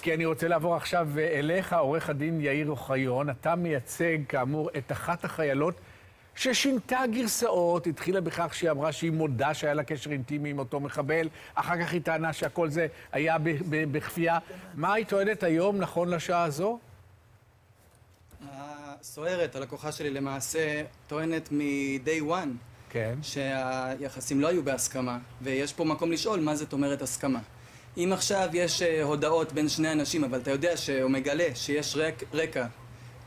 כי אני רוצה לעבור עכשיו אליך, עורך הדין יאיר אוחיון. אתה מייצג, כאמור, את אחת החיילות ששינתה גרסאות, התחילה בכך שהיא אמרה שהיא מודה שהיה לה קשר אינטימי עם אותו מחבל, אחר כך היא טענה שהכל זה היה בכפייה. מה היא טוענת היום, נכון לשעה הזו? הסוהרת, הלקוחה שלי למעשה, טוענת מ-day one, כן. שהיחסים לא היו בהסכמה, ויש פה מקום לשאול מה זאת אומרת הסכמה. אם עכשיו יש הודעות בין שני אנשים, אבל אתה יודע שהוא מגלה שיש רקע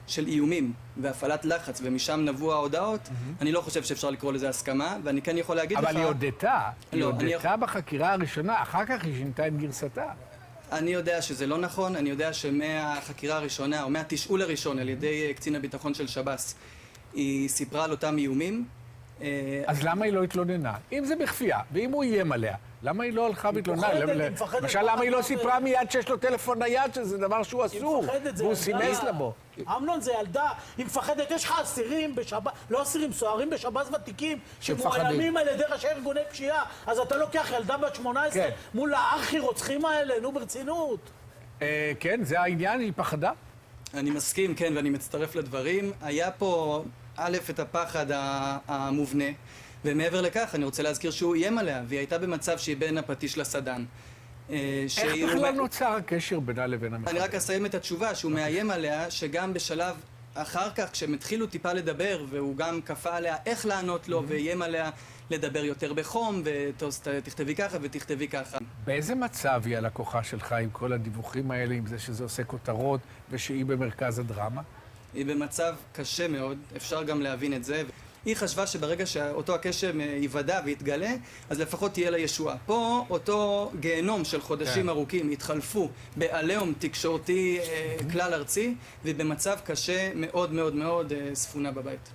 של איומים והפעלת לחץ, ומשם נבוא ההודעות, אני לא חושב שאפשר לקרוא לזה הסכמה, ואני כן יכול להגיד לך... אבל היא הודתה בחקירה הראשונה, אחר כך היא שינתה את גרסתה. אני יודע שזה לא נכון, אני יודע שמהחקירה הראשונה, או מהתשאול הראשון על ידי קצין הביטחון של שב"ס, היא סיפרה על אותם איומים. אז למה היא לא התלוננה? אם זה בכפייה, ואם הוא איים עליה, למה היא לא הלכה והתלוננה? למשל, למה היא לא סיפרה מיד שיש לו טלפון נייד, שזה דבר שהוא אסור, והוא סימס לבו? אמנון, זה ילדה, היא מפחדת, יש לך אסירים בשב"ס, לא אסירים, סוהרים בשב"ס ותיקים, שמואיימים על ידי ראשי ארגוני פשיעה, אז אתה לוקח ילדה בת 18 מול הארכי רוצחים האלה, נו ברצינות. כן, זה העניין, היא פחדה? אני מסכים, כן, ואני מצטרף לדברים. היה פה, א', את הפחד המובנה, ומעבר לכך, אני רוצה להזכיר שהוא איים עליה, והיא הייתה במצב שהיא בין הפטיש לסדן. איך בכלל נוצר הקשר בינה לבין המחבל? אני רק אסיים את התשובה, שהוא מאיים עליה, שגם בשלב אחר כך, כשהם התחילו טיפה לדבר, והוא גם כפה עליה איך לענות לו, ואיים עליה לדבר יותר בחום, ותכתבי ככה ותכתבי ככה. באיזה מצב היא הלקוחה שלך עם כל הדיווחים האלה, עם זה שזה עושה כותרות, ושהיא במרכז הדרמה? היא במצב קשה מאוד, אפשר גם להבין את זה. היא חשבה שברגע שאותו הקשר ייוודע ויתגלה, אז לפחות תהיה לה ישועה. פה אותו גיהנום של חודשים ארוכים התחלפו בעליהום תקשורתי כלל ארצי, ובמצב קשה מאוד מאוד מאוד ספונה בבית.